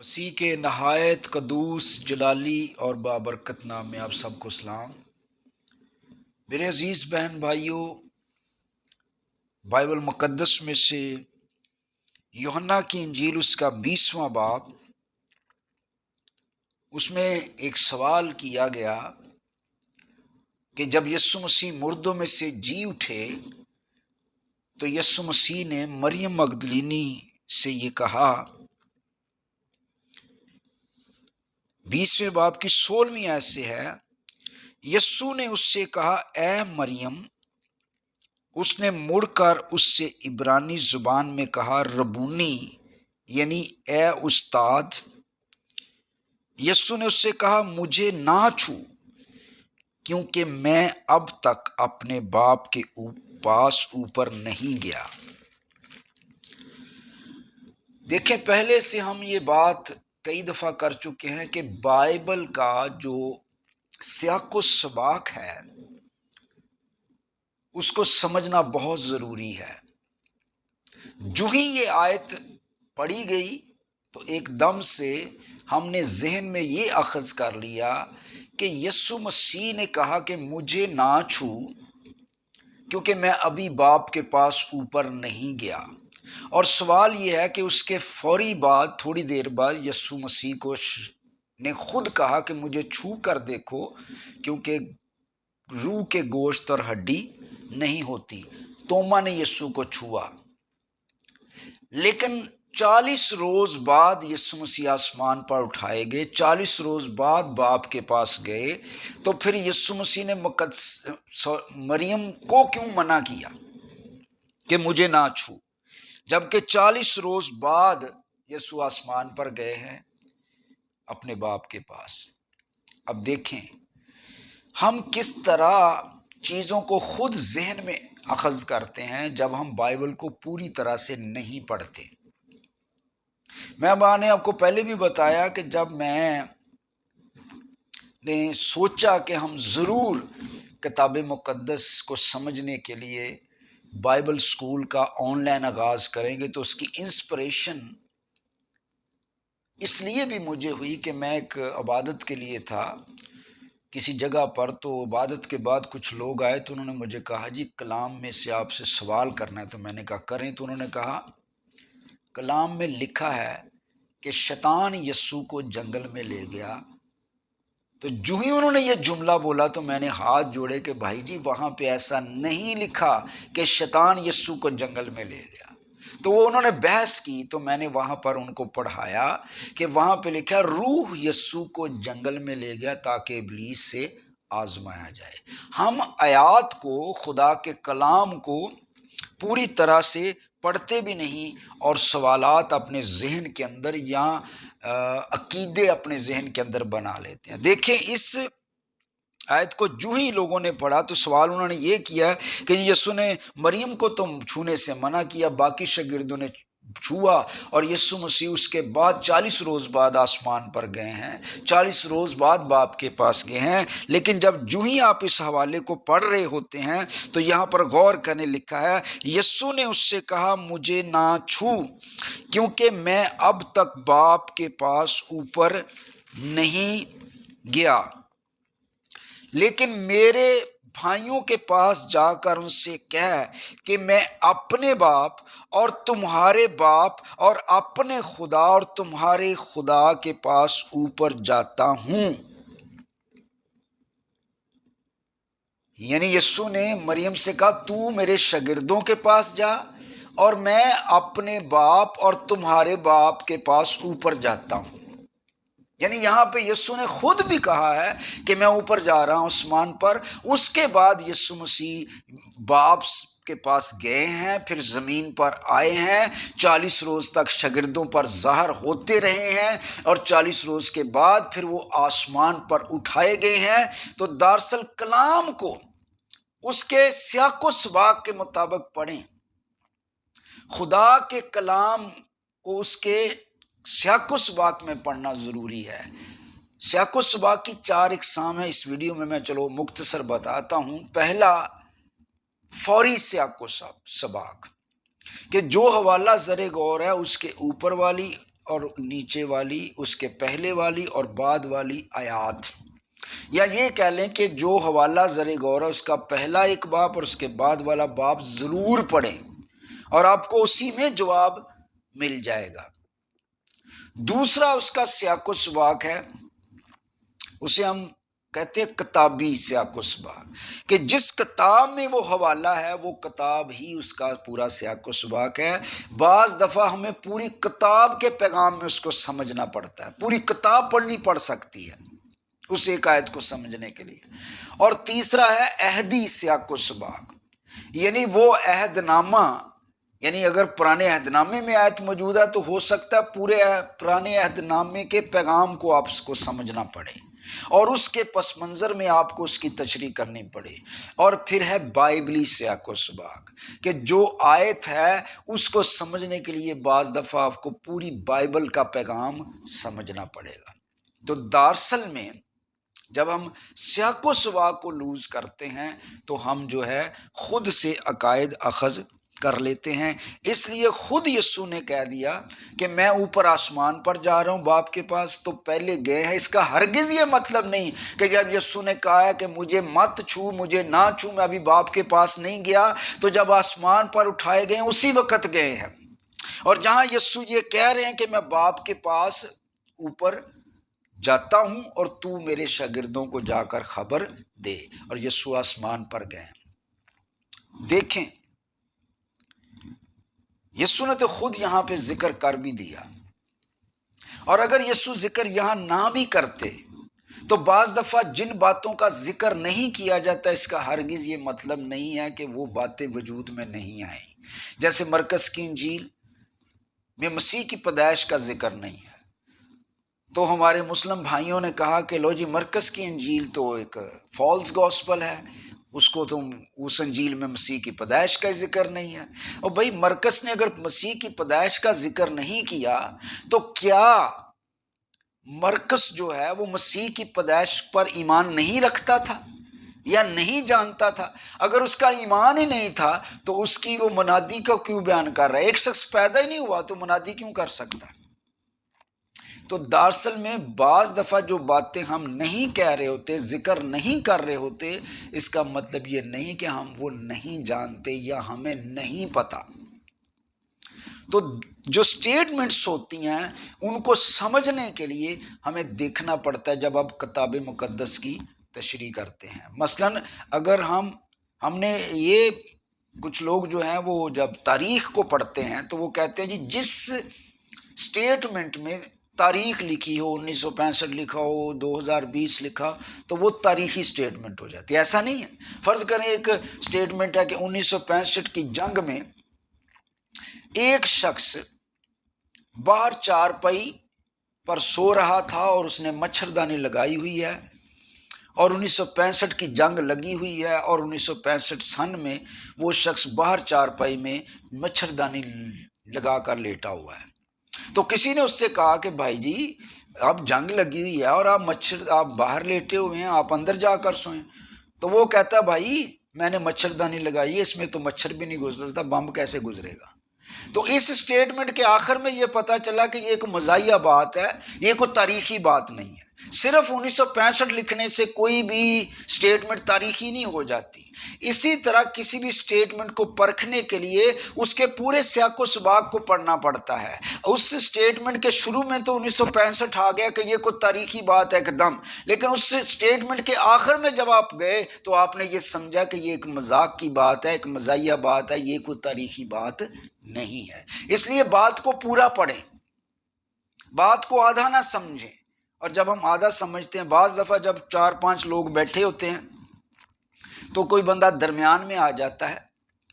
مسیح کے نہایت قدوس جلالی اور بابرکت نام میں آپ سب کو سلام۔ میرے عزیز بہن بھائیوں، بائبل مقدس میں سے یوحنا کی انجیل اس کا 20واں باب، اس میں ایک سوال کیا گیا کہ جب یسوع مسیح مردوں میں سے جی اٹھے تو یسوع مسیح نے مریم مگدلینی سے یہ کہا، 20ویں باب کی 16ویں آیت سے ہے، یسوع نے اس سے کہا اے مریم۔ اس نے مڑ کر اس سے عبرانی زبان میں کہا ربونی، یعنی اے استاد۔ یسوع نے اس سے کہا مجھے نہ چھو، کیونکہ میں اب تک اپنے باپ کے پاس اوپر نہیں گیا۔ دیکھیں، پہلے سے ہم یہ بات کئی دفعہ کر چکے ہیں کہ بائبل کا جو سیاق و سباق ہے اس کو سمجھنا بہت ضروری ہے۔ جو ہی یہ آیت پڑھی گئی تو ایک دم سے ہم نے ذہن میں یہ اخذ کر لیا کہ یسوع مسیح نے کہا کہ مجھے نہ چھو، کیونکہ میں ابھی باپ کے پاس اوپر نہیں گیا۔ اور سوال یہ ہے کہ اس کے فوری بعد، تھوڑی دیر بعد، یسوع مسیح کو نے خود کہا کہ مجھے چھو کر دیکھو، کیونکہ روح کے گوشت اور ہڈی نہیں ہوتی۔ توما نے یسوع کو چھوا، لیکن 40 روز بعد یسوع مسیح آسمان پر اٹھائے گئے، 40 روز بعد باپ کے پاس گئے۔ تو پھر یسوع مسیح نے مریم کو کیوں منع کیا کہ مجھے نہ چھو، جبکہ 40 روز بعد یسوع آسمان پر گئے ہیں اپنے باپ کے پاس۔ اب دیکھیں ہم کس طرح چیزوں کو خود ذہن میں اخذ کرتے ہیں جب ہم بائبل کو پوری طرح سے نہیں پڑھتے۔ میں نے آپ کو پہلے بھی بتایا کہ جب میں نے سوچا کہ ہم ضرور کتاب مقدس کو سمجھنے کے لیے بائبل سکول کا آن لائن آغاز کریں گے، تو اس کی انسپریشن اس لیے بھی مجھے ہوئی کہ میں ایک عبادت کے لیے تھا کسی جگہ پر، تو عبادت کے بعد کچھ لوگ آئے تو انہوں نے مجھے کہا جی کلام میں سے آپ سے سوال کرنا ہے۔ تو میں نے کہا کریں۔ تو انہوں نے کہا کلام میں لکھا ہے کہ شیطان یسوع کو جنگل میں لے گیا۔ تو جو ہی انہوں نے یہ جملہ بولا تو میں نے ہاتھ جوڑے کہ بھائی جی وہاں پہ ایسا نہیں لکھا کہ شیطان یسوع کو جنگل میں لے گیا۔ تو وہ انہوں نے بحث کی، تو میں نے وہاں پر ان کو پڑھایا کہ وہاں پہ لکھا روح یسوع کو جنگل میں لے گیا تاکہ ابلیس سے آزمایا جائے۔ ہم آیات کو، خدا کے کلام کو پوری طرح سے پڑھتے بھی نہیں اور سوالات اپنے ذہن کے اندر یا عقیدے اپنے ذہن کے اندر بنا لیتے ہیں۔ دیکھیں اس آیت کو جو ہی لوگوں نے پڑھا تو سوال انہوں نے یہ کیا کہ یسوع نے مریم کو تو چھونے سے منع کیا، باقی شاگردوں نے چھوا، اور یسوع مسیح اس کے بعد 40 روز بعد آسمان پر گئے ہیں، 40 روز بعد باپ کے پاس گئے ہیں۔ لیکن جب جو ہی آپ اس حوالے کو پڑھ رہے ہوتے ہیں تو یہاں پر غور کرنے لکھا ہے یسوع نے اس سے کہا مجھے نہ چھو، کیونکہ میں اب تک باپ کے پاس اوپر نہیں گیا، لیکن میرے بھائیوں کے پاس جا کر ان سے کہہ کہ میں اپنے باپ اور تمہارے باپ اور اپنے خدا اور تمہارے خدا کے پاس اوپر جاتا ہوں۔ یعنی یسوع نے مریم سے کہا تو میرے شاگردوں کے پاس جا اور میں اپنے باپ اور تمہارے باپ کے پاس اوپر جاتا ہوں۔ یعنی یہاں پہ یسوع نے خود بھی کہا ہے کہ میں اوپر جا رہا ہوں آسمان پر۔ اس کے بعد یسوع مسیح باپ کے پاس گئے ہیں، پھر زمین پر آئے ہیں، 40 روز تک شاگردوں پر ظاہر ہوتے رہے ہیں، اور 40 روز کے بعد پھر وہ آسمان پر اٹھائے گئے ہیں۔ تو دارسل کلام کو اس کے سیاق و سباق کے مطابق پڑھیں۔ خدا کے کلام کو اس کے سیاق و سباق میں پڑھنا ضروری ہے۔ سیاق و سباق کی 4 اقسام ہیں، اس ویڈیو میں چلو مختصر بتاتا ہوں۔ پہلا فوری سیاق و سباق، کہ جو حوالہ زر غور ہے اس کے اوپر والی اور نیچے والی، اس کے پہلے والی اور بعد والی آیات، یا یہ کہہ لیں کہ جو حوالہ زر غور ہے اس کا پہلا ایک باب اور اس کے بعد والا باب ضرور پڑھیں، اور آپ کو اسی میں جواب مل جائے گا۔ دوسرا اس کا سیاق و سباق ہے، اسے ہم کہتے ہیں کتابی سیاق و سباق، کہ جس کتاب میں وہ حوالہ ہے وہ کتاب ہی اس کا پورا سیاق و سباق ہے۔ بعض دفعہ ہمیں پوری کتاب کے پیغام میں اس کو سمجھنا پڑتا ہے، پوری کتاب پڑھنی پڑ سکتی ہے اس ایک آیت کو سمجھنے کے لیے۔ اور تیسرا ہے عہدی سیاق و سباق، یعنی وہ عہد نامہ، یعنی اگر پرانے عہد نامے میں آیت موجود ہے تو ہو سکتا ہے پورے پرانے عہد نامے کے پیغام کو آپ کو سمجھنا پڑے، اور اس کے پس منظر میں آپ کو اس کی تشریح کرنی پڑے۔ اور پھر ہے بائبلی سیاق و سباق، کہ جو آیت ہے اس کو سمجھنے کے لیے بعض دفعہ آپ کو پوری بائبل کا پیغام سمجھنا پڑے گا۔ تو دراصل میں جب ہم سیاق و سباق کو لوز کرتے ہیں تو ہم جو ہے خود سے عقائد اخذ کر لیتے ہیں۔ اس لیے خود یسوع نے کہہ دیا کہ میں اوپر آسمان پر جا رہا ہوں باپ کے پاس، تو پہلے گئے ہیں۔ اس کا ہرگز یہ مطلب نہیں کہ جب یسوع نے کہا ہے کہ مجھے مت چھو، مجھے نہ چھو، میں ابھی باپ کے پاس نہیں گیا، تو جب آسمان پر اٹھائے گئے اسی وقت گئے ہیں۔ اور جہاں یسوع یہ کہہ رہے ہیں کہ میں باپ کے پاس اوپر جاتا ہوں اور تو میرے شاگردوں کو جا کر خبر دے، اور یسوع آسمان پر گئے۔ دیکھیں یسوع نے تو خود یہاں پہ ذکر کر بھی دیا، اور اگر یسوع ذکر یہاں نہ بھی کرتے تو بعض دفعہ جن باتوں کا ذکر نہیں کیا جاتا اس کا ہرگز یہ مطلب نہیں ہے کہ وہ باتیں وجود میں نہیں آئیں۔ جیسے مرکز کی انجیل میں مسیح کی پیدائش کا ذکر نہیں ہے، تو ہمارے مسلم بھائیوں نے کہا کہ لو جی مرکز کی انجیل تو ایک فالس گوسپل ہے، اس کو تم اس انجیل میں مسیح کی پیدائش کا ذکر نہیں ہے۔ اور بھئی مرکز نے اگر مسیح کی پیدائش کا ذکر نہیں کیا تو کیا مرکز جو ہے وہ مسیح کی پیدائش پر ایمان نہیں رکھتا تھا یا نہیں جانتا تھا؟ اگر اس کا ایمان ہی نہیں تھا تو اس کی وہ منادی کا کیوں بیان کر رہا ہے؟ ایک شخص پیدا ہی نہیں ہوا تو منادی کیوں کر سکتا ہے؟ تو دراصل میں بعض دفعہ جو باتیں ہم نہیں کہہ رہے ہوتے، ذکر نہیں کر رہے ہوتے، اس کا مطلب یہ نہیں کہ ہم وہ نہیں جانتے یا ہمیں نہیں پتا۔ تو جو سٹیٹمنٹس ہوتی ہیں ان کو سمجھنے کے لیے ہمیں دیکھنا پڑتا ہے جب آپ کتاب مقدس کی تشریح کرتے ہیں۔ مثلا اگر ہم نے یہ کچھ لوگ جو ہیں وہ جب تاریخ کو پڑھتے ہیں تو وہ کہتے ہیں جی جس سٹیٹمنٹ میں تاریخ لکھی ہو، 1965 لکھا ہو، 2020 لکھا، تو وہ تاریخی سٹیٹمنٹ ہو جاتی ہے۔ ایسا نہیں ہے۔ فرض کریں ایک سٹیٹمنٹ ہے کہ 1965 کی جنگ میں ایک شخص باہر چارپائی پر سو رہا تھا اور اس نے مچھردانی لگائی ہوئی ہے، اور 1965 کی جنگ لگی ہوئی ہے، اور 1965 سن میں وہ شخص باہر چارپائی میں مچھردانی لگا کر لیٹا ہوا ہے۔ تو کسی نے اس سے کہا کہ بھائی جی اب جنگ لگی ہوئی ہے اور آپ باہر لیٹے ہوئے ہیں، آپ اندر جا کر سوئیں۔ تو وہ کہتا بھائی میں نے مچھردانی لگائی ہے، اس میں تو مچھر بھی نہیں گزرتا، بم کیسے گزرے گا؟ تو اس سٹیٹمنٹ کے آخر میں یہ پتا چلا کہ یہ ایک مزاحیہ بات ہے، یہ کوئی تاریخی بات نہیں ہے۔ صرف 1965 لکھنے سے کوئی بھی سٹیٹمنٹ تاریخی نہیں ہو جاتی۔ اسی طرح کسی بھی سٹیٹمنٹ کو پرکھنے کے لیے اس کے پورے سیاق و سباق کو پڑھنا پڑتا ہے۔ اس سٹیٹمنٹ کے شروع میں تو 1965 آ گیا کہ یہ کوئی تاریخی بات ہے ایک دم، لیکن اس سٹیٹمنٹ کے آخر میں جب آپ گئے تو آپ نے یہ سمجھا کہ یہ ایک مذاق کی بات ہے، ایک مزاحیہ بات ہے، یہ کوئی تاریخی بات نہیں ہے۔ اس لیے بات کو پورا پڑھیں، بات کو آدھا نہ سمجھیں۔ اور جب ہم آدھا سمجھتے ہیں، بعض دفعہ جب 4-5 لوگ بیٹھے ہوتے ہیں تو کوئی بندہ درمیان میں آ جاتا ہے،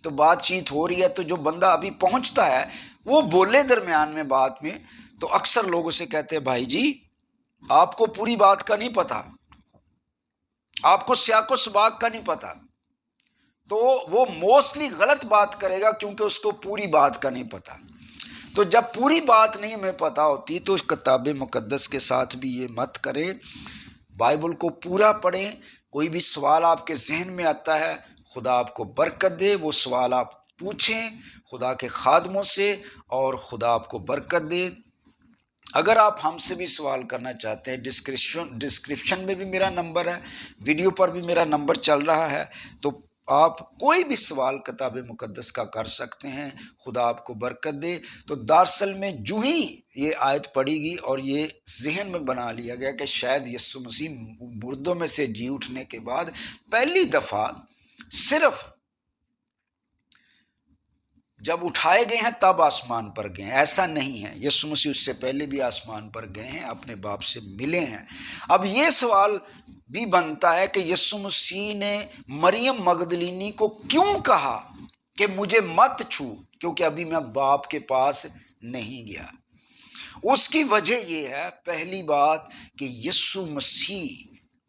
تو بات چیت ہو رہی ہے، تو جو بندہ ابھی پہنچتا ہے وہ بولے درمیان میں بات میں، تو اکثر لوگ اسے کہتے ہیں بھائی جی آپ کو پوری بات کا نہیں پتا، آپ کو سیاق و سباق کا نہیں پتا۔ تو وہ موسٹلی غلط بات کرے گا کیونکہ اس کو پوری بات کا نہیں پتا۔ تو جب پوری بات نہیں ہمیں پتا ہوتی تو اس کتاب مقدس کے ساتھ بھی یہ مت کریں، بائبل کو پورا پڑھیں۔ کوئی بھی سوال آپ کے ذہن میں آتا ہے، خدا آپ کو برکت دے، وہ سوال آپ پوچھیں خدا کے خادموں سے اور خدا آپ کو برکت دے۔ اگر آپ ہم سے بھی سوال کرنا چاہتے ہیں، ڈسکرپشن میں بھی میرا نمبر ہے، ویڈیو پر بھی میرا نمبر چل رہا ہے، تو آپ کوئی بھی سوال کتاب مقدس کا کر سکتے ہیں۔ خدا آپ کو برکت دے۔ تو دراصل میں جو ہی یہ آیت پڑھی گئی اور یہ ذہن میں بنا لیا گیا کہ شاید یسوع مسیح مردوں میں سے جی اٹھنے کے بعد پہلی دفعہ صرف جب اٹھائے گئے ہیں تب آسمان پر گئے ہیں، ایسا نہیں ہے۔ یسوع مسیح اس سے پہلے بھی آسمان پر گئے ہیں، اپنے باپ سے ملے ہیں۔ اب یہ سوال بھی بنتا ہے کہ یسوع مسیح نے مریم مگدلینی کو کیوں کہا کہ مجھے مت چھو، کیونکہ ابھی میں باپ کے پاس نہیں گیا۔ اس کی وجہ یہ ہے، پہلی بات، کہ یسوع مسیح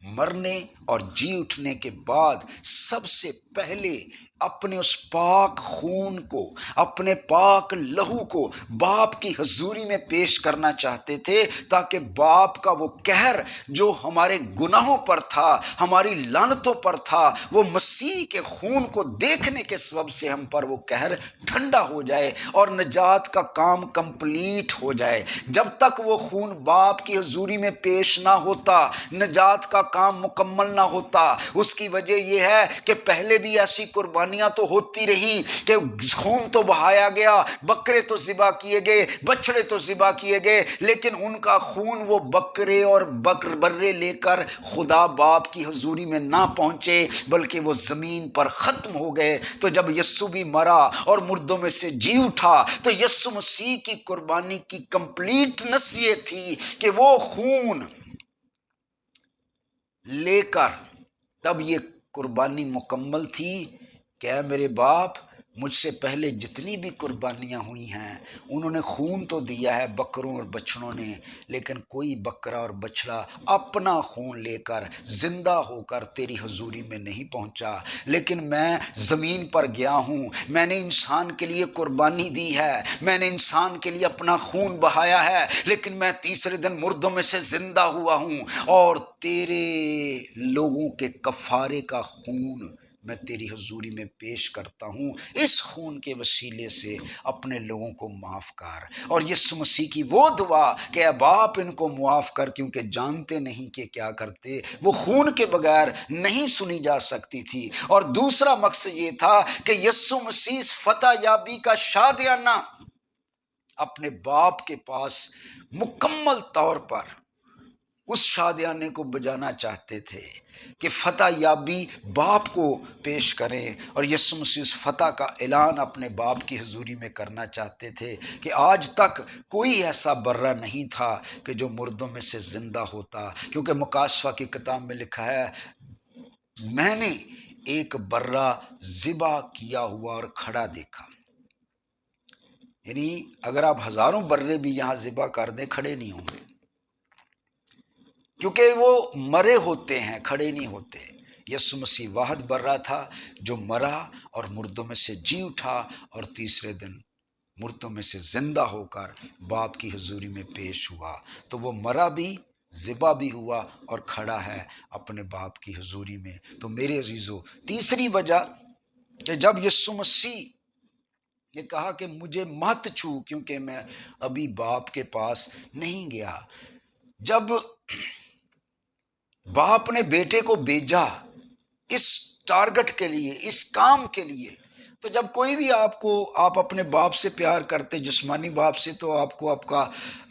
مرنے اور جی اٹھنے کے بعد سب سے پہلے اپنے اس پاک خون کو، اپنے پاک لہو کو باپ کی حضوری میں پیش کرنا چاہتے تھے، تاکہ باپ کا وہ قہر جو ہمارے گناہوں پر تھا، ہماری لعنتوں پر تھا، وہ مسیح کے خون کو دیکھنے کے سبب سے ہم پر وہ قہر ٹھنڈا ہو جائے اور نجات کا کام کمپلیٹ ہو جائے۔ جب تک وہ خون باپ کی حضوری میں پیش نہ ہوتا، نجات کا کام مکمل نہ ہوتا۔ اس کی وجہ یہ ہے کہ پہلے بھی ایسی قربانیاں تو ہوتی رہی کہ خون تو بہایا گیا، بکرے تو ذبح کیے گئے، بچڑے تو ذبح کیے گئے، لیکن ان کا خون وہ بکرے اور برے لے کر خدا باپ کی حضوری میں نہ پہنچے، بلکہ وہ زمین پر ختم ہو گئے۔ تو جب یسوع بھی مرا اور مردوں میں سے جی اٹھا، تو یسوع مسیح کی قربانی کی کمپلیٹنس یہ تھی کہ وہ خون لے کر تب یہ قربانی مکمل تھی کہ اے میرے باپ، مجھ سے پہلے جتنی بھی قربانیاں ہوئی ہیں انہوں نے خون تو دیا ہے بکروں اور بچڑوں نے، لیکن کوئی بکرا اور بچڑا اپنا خون لے کر زندہ ہو کر تیری حضوری میں نہیں پہنچا۔ لیکن میں زمین پر گیا ہوں، میں نے انسان کے لیے قربانی دی ہے، میں نے انسان کے لیے اپنا خون بہایا ہے، لیکن میں تیسرے دن مردوں میں سے زندہ ہوا ہوں، اور تیرے لوگوں کے کفارے کا خون میں تیری حضوری میں پیش کرتا ہوں۔ اس خون کے وسیلے سے اپنے لوگوں کو معاف کر۔ اور یسوع مسیح کی وہ دعا کہ اے باپ ان کو معاف کر کیونکہ جانتے نہیں کہ کیا کرتے، وہ خون کے بغیر نہیں سنی جا سکتی تھی۔ اور دوسرا مقصد یہ تھا کہ یسوع مسیح فتح یابی کا شادیانہ اپنے باپ کے پاس مکمل طور پر اس شادیانے کو بجانا چاہتے تھے کہ فتح یابی باپ کو پیش کریں، اور یسوع مسیح اس فتح کا اعلان اپنے باپ کی حضوری میں کرنا چاہتے تھے کہ آج تک کوئی ایسا برہ نہیں تھا کہ جو مردوں میں سے زندہ ہوتا، کیونکہ مکاشفہ کی کتاب میں لکھا ہے، میں نے ایک برہ ذبح کیا ہوا اور کھڑا دیکھا۔ یعنی اگر آپ ہزاروں برے بھی یہاں ذبح کر دیں، کھڑے نہیں ہوں گے، کیونکہ وہ مرے ہوتے ہیں، کھڑے نہیں ہوتے۔ یسوع مسیح واحد برہ تھا جو مرا اور مردوں میں سے جی اٹھا، اور تیسرے دن مردوں میں سے زندہ ہو کر باپ کی حضوری میں پیش ہوا۔ تو وہ مرا بھی، ذبح بھی ہوا، اور کھڑا ہے اپنے باپ کی حضوری میں۔ تو میرے عزیزو، تیسری وجہ کہ جب یسوع مسیح یہ کہا کہ مجھے مت چھو کیونکہ میں ابھی باپ کے پاس نہیں گیا، جب باپ نے بیٹے کو بھیجا اس ٹارگٹ کے لیے، اس کام کے لیے، تو جب کوئی بھی آپ اپنے باپ سے پیار کرتے، جسمانی باپ سے، تو آپ کو آپ کا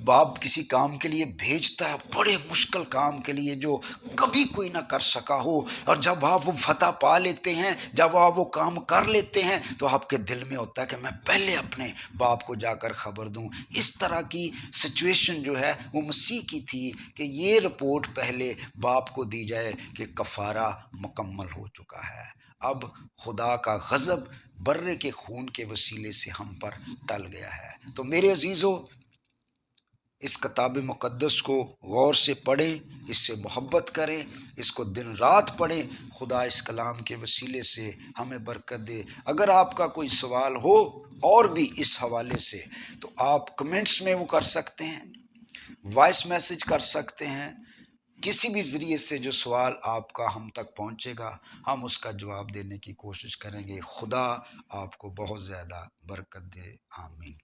باپ کسی کام کے لیے بھیجتا ہے، بڑے مشکل کام کے لیے جو کبھی کوئی نہ کر سکا ہو، اور جب آپ وہ فتح پا لیتے ہیں، جب آپ وہ کام کر لیتے ہیں، تو آپ کے دل میں ہوتا ہے کہ میں پہلے اپنے باپ کو جا کر خبر دوں۔ اس طرح کی سچویشن جو ہے وہ مسیح کی تھی کہ یہ رپورٹ پہلے باپ کو دی جائے کہ کفارہ مکمل ہو چکا ہے۔ اب خدا کا غضب برے کے خون کے وسیلے سے ہم پر ٹل گیا ہے۔ تو میرے عزیزو، اس کتاب مقدس کو غور سے پڑھیں، اس سے محبت کریں، اس کو دن رات پڑھیں۔ خدا اس کلام کے وسیلے سے ہمیں برکت دے۔ اگر آپ کا کوئی سوال ہو اور بھی اس حوالے سے، تو آپ کمنٹس میں وہ کر سکتے ہیں، وائس میسج کر سکتے ہیں، کسی بھی ذریعے سے جو سوال آپ کا ہم تک پہنچے گا، ہم اس کا جواب دینے کی کوشش کریں گے۔ خدا آپ کو بہت زیادہ برکت دے، آمین۔